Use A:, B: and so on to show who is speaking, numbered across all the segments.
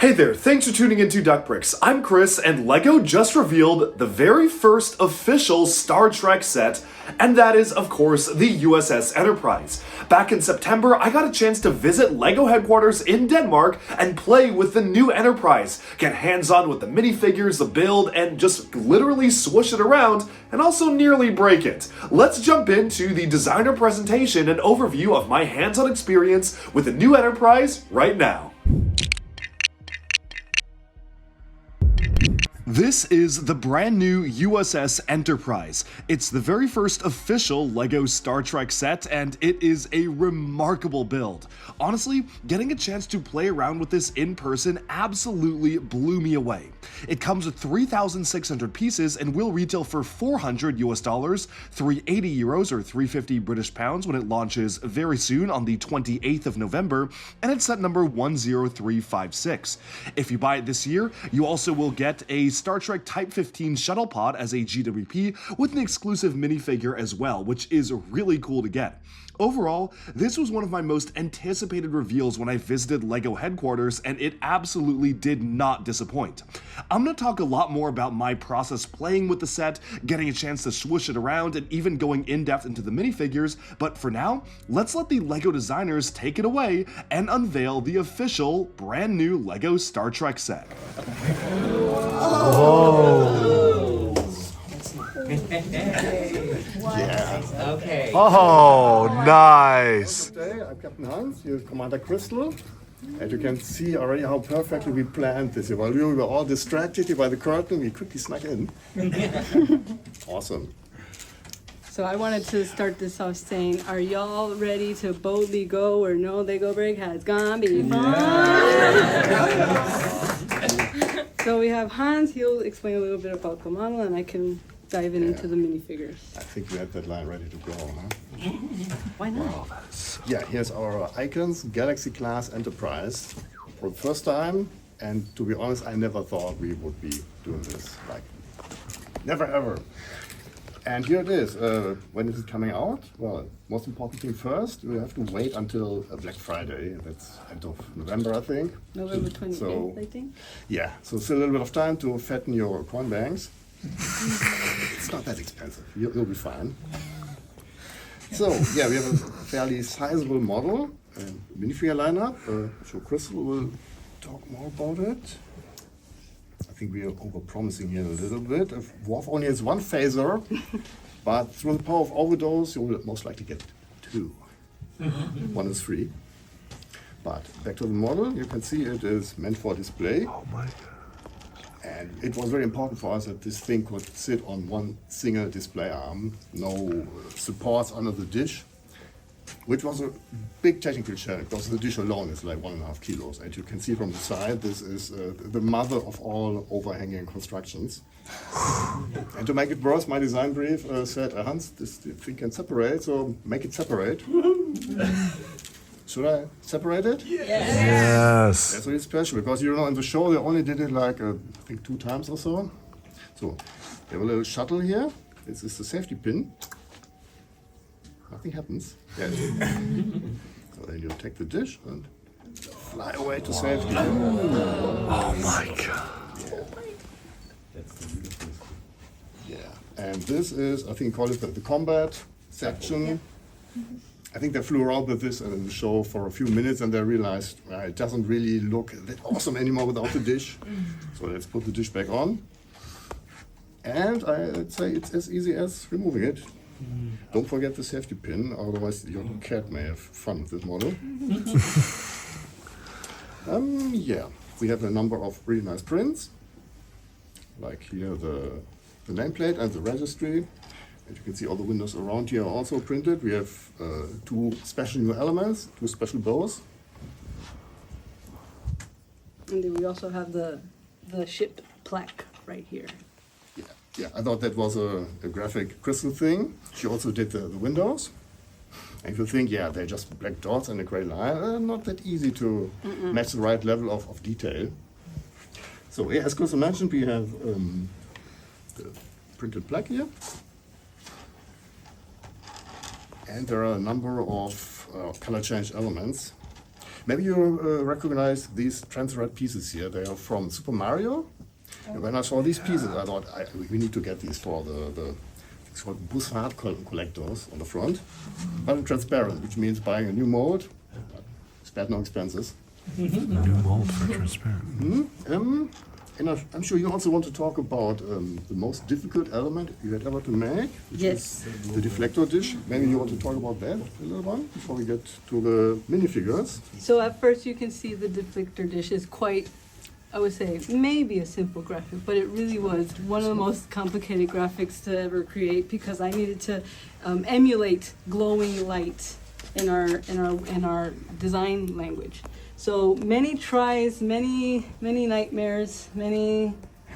A: Hey there, thanks for tuning into Duck Bricks. I'm Chris, and LEGO just revealed the very first official Star Trek set, and that is, of course, the USS Enterprise. Back in September, I got a chance to visit LEGO headquarters in Denmark and play with the new Enterprise, get hands-on with the minifigures, the build, and just literally swoosh it around, and also nearly break it. Let's jump into the designer presentation and overview of my hands-on experience with the new Enterprise right now. This is the brand new USS Enterprise. It's the very first official LEGO Star Trek set, and it is a remarkable build. Honestly, getting a chance to play around with this in person absolutely blew me away. It comes with 3,600 pieces and will retail for $400 US, 380 euros or 350 British pounds when it launches very soon on the 28th of November, and it's set number 10356. If you buy it this year, you also will get a Star Trek Type 15 shuttle pod as a GWP with an exclusive minifigure as well, which is really cool to get. Overall, this was one of my most anticipated reveals when I visited LEGO headquarters, and it absolutely did not disappoint. I'm going to talk a lot more about my process playing with the set, getting a chance to swoosh it around, and even going in-depth into the minifigures, but for now, let's let the LEGO designers take it away and unveil the official, brand new LEGO Star Trek set.
B: Whoa.
C: Yeah.
B: Okay.
C: Oh, nice.
D: Good day, I'm Captain Hans, here's Commander Crystal. And you can see already how perfectly we planned this. While we were all distracted by the curtain, we quickly snuck in. Awesome.
E: So I wanted to start this off saying, are y'all ready to boldly go where no Lego brick has gone before? So we have Hans, he'll explain a little bit about the model, and I can dive into the minifigures.
D: I think we had that line ready to go, huh?
E: Why not?
D: Yeah, here's our icons, Galaxy Class Enterprise. For the first time, and to be honest, I never thought we would be doing this. Like, never ever. And here it is. When is it coming out? Well, most important thing first, we have to wait until Black Friday. That's end of November, I think.
E: November 28th,
D: So,
E: I think.
D: yeah, so still a little bit of time to fatten your coin banks. It's not that expensive. You'll be fine. So, yeah, we have a fairly sizable model, minifigure lineup. So Crystal will talk more about it. I think we are over-promising here a little bit. Worf only has one phaser, but through the power of overdose, you will most likely get two. One is free. But back to the model, you can see it is meant for display.
C: Oh my god.
D: And it was very important for us that this thing could sit on one single display arm, no supports under the dish, which was a big technical challenge because the dish alone is like 1.5 kilos. And you can see from the side, this is the mother of all overhanging constructions. And to make it worse, my design brief said, Hans, this thing can separate, so make it separate. Should I separate it?
C: Yes.
D: That's really special because in the show they only did it like I think 2 times or so. So we have a little shuttle here. This is the safety pin. Nothing happens. Yes. So then you take the dish and fly away to safety.
C: Oh my god.
D: Yeah. And this is, I think, call it the combat section. I think they flew around with this in the show for a few minutes and they realized it doesn't really look that awesome anymore without the dish. So let's put the dish back on. And I'd say it's as easy as removing it. Don't forget the safety pin, otherwise your cat may have fun with this model. Yeah, we have a number of really nice prints. Like here the nameplate and the registry. As you can see, all the windows around here are also printed. We have 2 special new elements, 2 special bows.
E: And then we also have the ship plaque right here.
D: Yeah, I thought that was a graphic Crystal thing. She also did the windows. And if you think, yeah, they're just black dots and a gray line, not that easy to match the right level of detail. So yeah, as Crystal mentioned, we have the printed plaque here. And there are a number of color change elements. Maybe you recognize these transparent pieces here. They are from Super Mario. And when I saw these pieces, I thought we need to get these for the it's called Bussard collectors on the front. But transparent, which means buying a new mold. Spared no expenses.
C: New mold for transparent.
D: And I'm sure you also want to talk about the most difficult element you had ever to make, which
E: Yes.
D: is the deflector dish. Maybe you want to talk about that a little one before we get to the minifigures.
E: So at first you can see the deflector dish is quite, I would say, maybe a simple graphic, but it really was one of the most complicated graphics to ever create because I needed to emulate glowing light in our design language. So many tries, many nightmares, many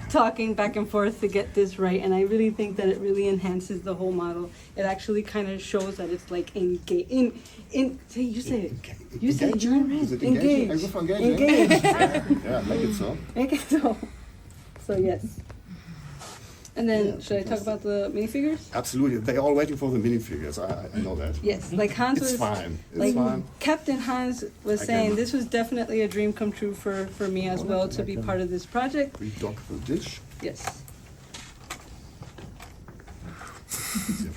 E: talking back and forth to get this right, and I really think that it really enhances the whole model. It actually kind of shows that it's like say you say it. You say it. You're in red.
D: Is it engaging? I go for engaging.
E: Engage.
D: Yeah, make it so.
E: Make it so. So yes. And then should I talk about the minifigures?
D: Absolutely. They're all waiting for the minifigures. I know that.
E: Yes. Like Hans
D: It's
E: was
D: fine. It's
E: like
D: fine.
E: Captain Hans was
D: I
E: saying
D: can-
E: this was definitely a dream come true for me as well to be part of this project.
D: Redock the dish.
E: Yes.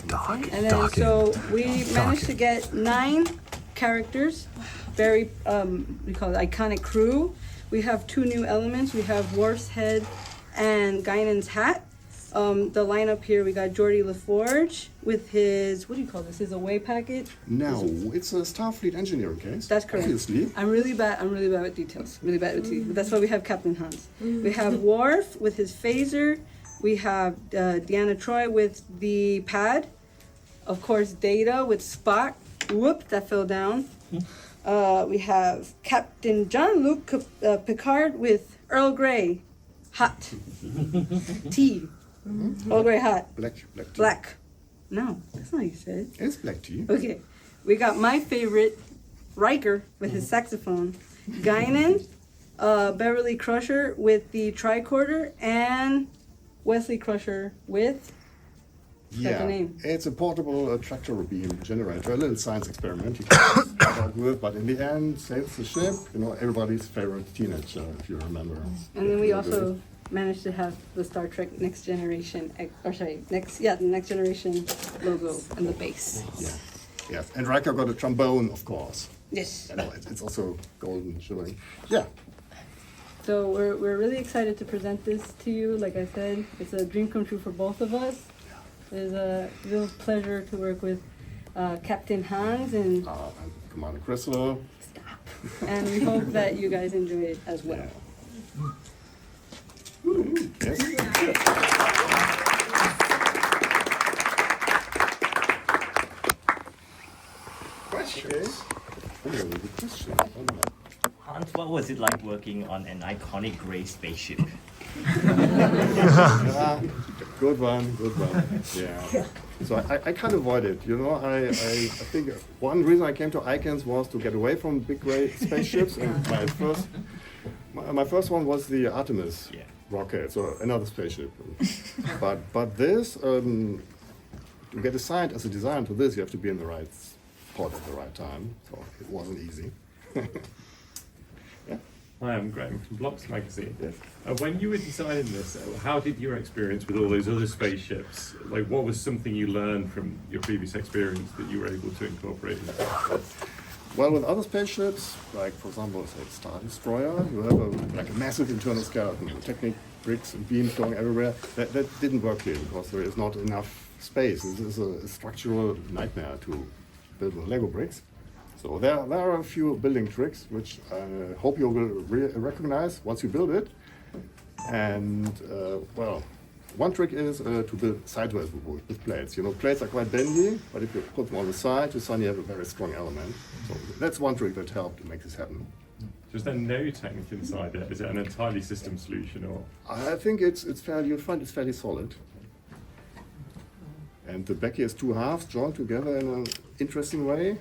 C: Dock.
E: And then
C: Docking.
E: so we managed to get 9 characters, very we call it iconic crew. We have 2 new elements. We have Worf's head and Guinan's hat. The lineup here, we got Geordie LaForge with his, what do you call this? His away packet?
D: No, it's a Starfleet engineering case.
E: That's correct.
D: Obviously.
E: I'm really bad with details. Really bad with details. But that's why we have Captain Hans. We have Worf with his phaser. We have Deanna Troi with the pad. Of course, Data with Spock. Whoop, that fell down. We have Captain Jean-Luc Picard with Earl Grey. Hot. Tea. Earl Grey hot.
D: Black tea.
E: Black. No, that's not what you said.
D: It's black tea.
E: Okay. We got my favorite, Riker with his saxophone. Guinan, Beverly Crusher with the tricorder, and Wesley Crusher with
D: Yeah,
E: the name.
D: it's a portable tractor beam generator, a little science experiment he came out with, but in the end saves the ship. You know, everybody's favorite teenager, if you remember.
E: And then we also managed to have the Star Trek Next Generation, the Next Generation logo and the base.
D: Yeah, yes, and Riker got a trombone, of course.
E: Yes.
D: You know, it's also golden shimmering. Yeah,
E: So we're really excited to present this to you. Like I said, it's a dream come true for both of us. It's a real pleasure to work with Captain Hans and
D: Commander Crystal.
E: and we hope that you guys enjoy it as well.
D: Yes. Questions? Oh, good question.
B: Hans, what was it like working on an iconic gray spaceship?
D: Good one, good one. Yeah. So I can't avoid it, you know. I think one reason I came to ICANNs was to get away from big gray spaceships. And my first one was the Artemis rocket, so another spaceship. But this, to get assigned as a designer to this, you have to be in the right spot at the right time. So it wasn't easy.
F: Hi, I'm Graham from Blocks Magazine.
D: Yes.
F: When you were designing this, how did your experience with all those other spaceships, like what was something you learned from your previous experience that you were able to incorporate into this?
D: Well, with other spaceships, like for example, say Star Destroyer, you have a massive internal skeleton, Technic bricks and beams going everywhere. That didn't work here because there is not enough space. This is a structural nightmare to build with Lego bricks. So there are a few building tricks which I hope you will recognize once you build it. And well, one trick is to build sideways with plates. You know, plates are quite bendy, but if you put them on the side, you suddenly have a very strong element. So that's one trick that helped to make this happen.
F: Is there no technique inside it? Is it an entirely system solution, or?
D: I think it's fairly, you'll find it's fairly solid. And the back here is 2 halves joined together in an interesting way.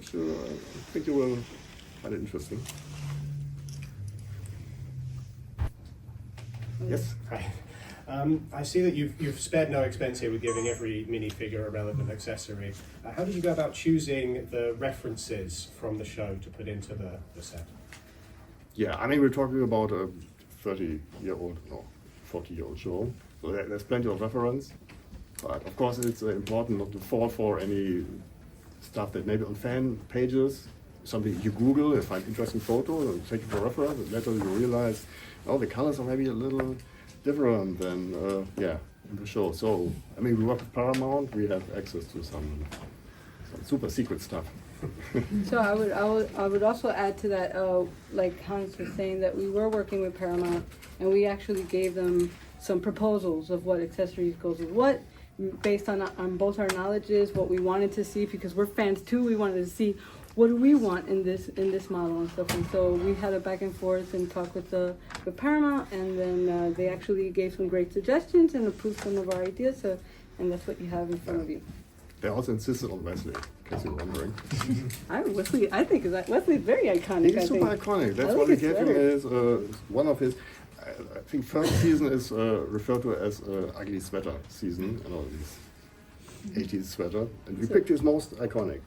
D: So I think you will find it interesting. Yes?
B: Right.
G: I see that you've spared no expense here with giving every minifigure a relevant accessory. How did you go about choosing the references from the show to put into the set?
D: Yeah, I mean, we're talking about a 30-year-old, no, 40-year-old show, so there's plenty of reference. But of course, it's important not to fall for any stuff that maybe on fan pages, something you Google and find interesting photos and take it for reference, and later you realize, oh, the colors are maybe a little different than, in the show. So, I mean, we work with Paramount, we have access to some super secret stuff.
E: So I would also add to that, like Hans was saying, that we were working with Paramount, and we actually gave them some proposals of what accessories goes with what, based on both our knowledges, what we wanted to see, because we're fans too. We wanted to see what do we want in this model and stuff. And so we had a back and forth and talk with Paramount, and then they actually gave some great suggestions and approved some of our ideas. So, and that's what you have in front of you.
D: They also insisted on Wesley, in case you're wondering.
E: Wesley, I think Wesley's very iconic.
D: He's super iconic. That's what we gave him is one of his, I think first season is referred to as ugly sweater season, and all these 80s sweater. And we picked his most iconic.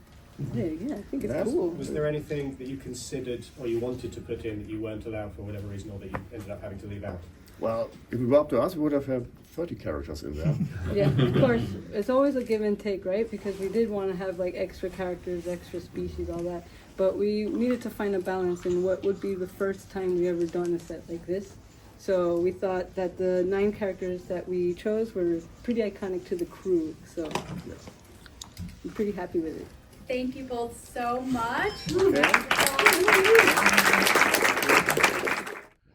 E: Yeah, I think it's cool.
G: Was there anything that you considered or you wanted to put in that you weren't allowed for whatever reason, or that you ended up having to leave out?
D: Well, if it were up to us, we would have had 30 characters in there.
E: Yeah, of course. It's always a give and take, right? Because we did want to have like extra characters, extra species, all that. But we needed to find a balance in what would be the first time we ever done a set like this. So we thought that the 9 characters that we chose were pretty iconic to the crew. So I'm pretty happy with it.
H: Thank you both so much.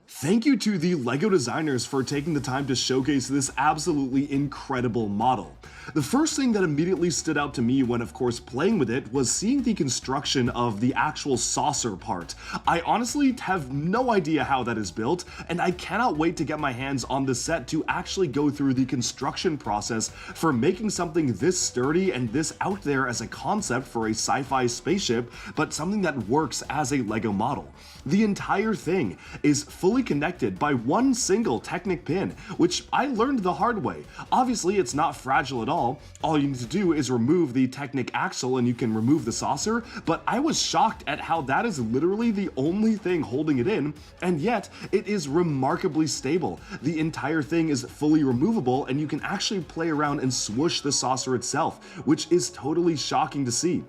A: Thank you to the LEGO designers for taking the time to showcase this absolutely incredible model. The first thing that immediately stood out to me when, of course, playing with it was seeing the construction of the actual saucer part. I honestly have no idea how that is built, and I cannot wait to get my hands on the set to actually go through the construction process for making something this sturdy and this out there as a concept for a sci-fi spaceship, but something that works as a LEGO model. The entire thing is fully connected by one single Technic pin, which I learned the hard way. Obviously, it's not fragile at all. All you need to do is remove the Technic axle and you can remove the saucer, but I was shocked at how that is literally the only thing holding it in, and yet it is remarkably stable. The entire thing is fully removable, and you can actually play around and swoosh the saucer itself, which is totally shocking to see.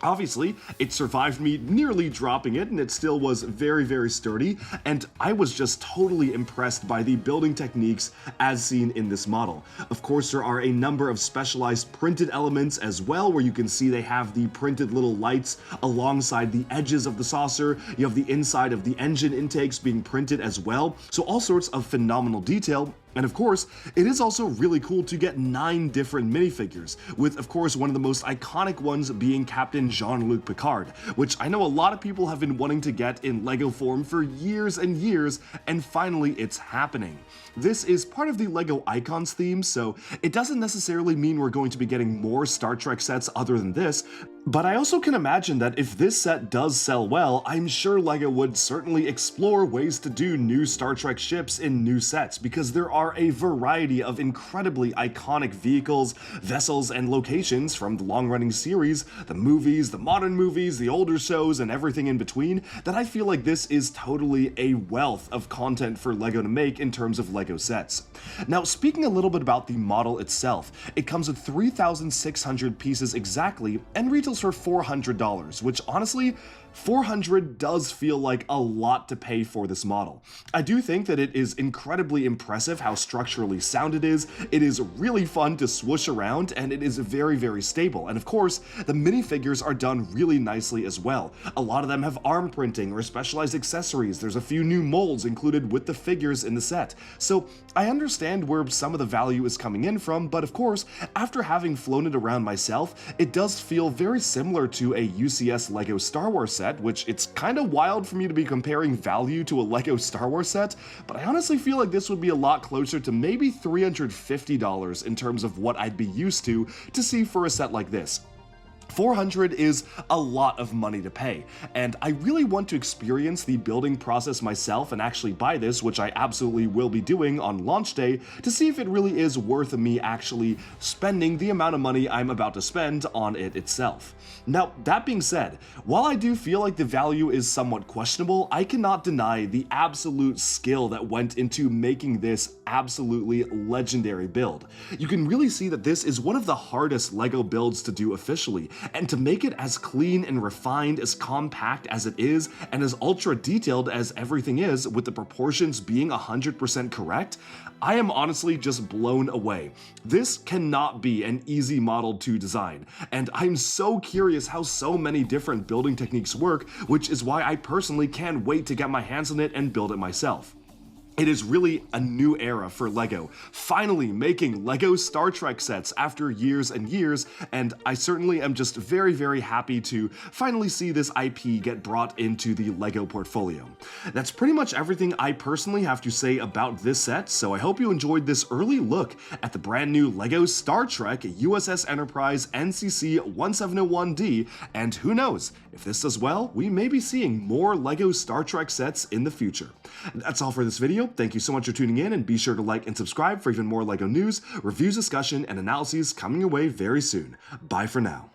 A: Obviously, it survived me nearly dropping it, and it still was very, very sturdy, and I was just totally impressed by the building techniques as seen in this model. Of course, there are a number of specialized printed elements as well, where you can see they have the printed little lights alongside the edges of the saucer. You have the inside of the engine intakes being printed as well, so all sorts of phenomenal detail. And of course, it is also really cool to get 9 different minifigures, with of course one of the most iconic ones being Captain Jean-Luc Picard, which I know a lot of people have been wanting to get in LEGO form for years and years, and finally it's happening. This is part of the LEGO Icons theme, so it doesn't necessarily mean we're going to be getting more Star Trek sets other than this, but I also can imagine that if this set does sell well, I'm sure LEGO would certainly explore ways to do new Star Trek ships in new sets, because there are a variety of incredibly iconic vehicles, vessels, and locations from the long-running series, the movies, the modern movies, the older shows, and everything in between, that I feel like this is totally a wealth of content for LEGO to make in terms of LEGO sets. Now, speaking a little bit about the model itself, it comes with 3,600 pieces exactly and retails for $400, which honestly, $400 does feel like a lot to pay for this model. I do think that it is incredibly impressive how structurally sound it is really fun to swoosh around, and it is very, very stable. And of course, the minifigures are done really nicely as well. A lot of them have arm printing or specialized accessories. There's a few new molds included with the figures in the set. So I understand where some of the value is coming in from, but of course, after having flown it around myself, it does feel very similar to a USS LEGO Star Wars set, which it's kind of wild for me to be comparing value to a LEGO Star Wars set, but I honestly feel like this would be a lot closer to maybe $350 in terms of what I'd be used to see for a set like this. $400 is a lot of money to pay, and I really want to experience the building process myself and actually buy this, which I absolutely will be doing on launch day, to see if it really is worth me actually spending the amount of money I'm about to spend on it itself. Now, that being said, while I do feel like the value is somewhat questionable, I cannot deny the absolute skill that went into making this absolutely legendary build. You can really see that this is one of the hardest LEGO builds to do officially, and to make it as clean and refined, as compact as it is, and as ultra detailed as everything is, with the proportions being 100% correct, I am honestly just blown away. This cannot be an easy model to design, and I'm so curious how so many different building techniques work, which is why I personally can't wait to get my hands on it and build it myself. It is really a new era for LEGO, finally making LEGO Star Trek sets after years and years, and I certainly am just very, very happy to finally see this IP get brought into the LEGO portfolio. That's pretty much everything I personally have to say about this set, so I hope you enjoyed this early look at the brand new LEGO Star Trek USS Enterprise NCC 1701D, and who knows, if this does well, we may be seeing more LEGO Star Trek sets in the future. That's all for this video. Thank you so much for tuning in, and be sure to like and subscribe for even more LEGO news, reviews, discussion, and analyses coming your way very soon. Bye for now.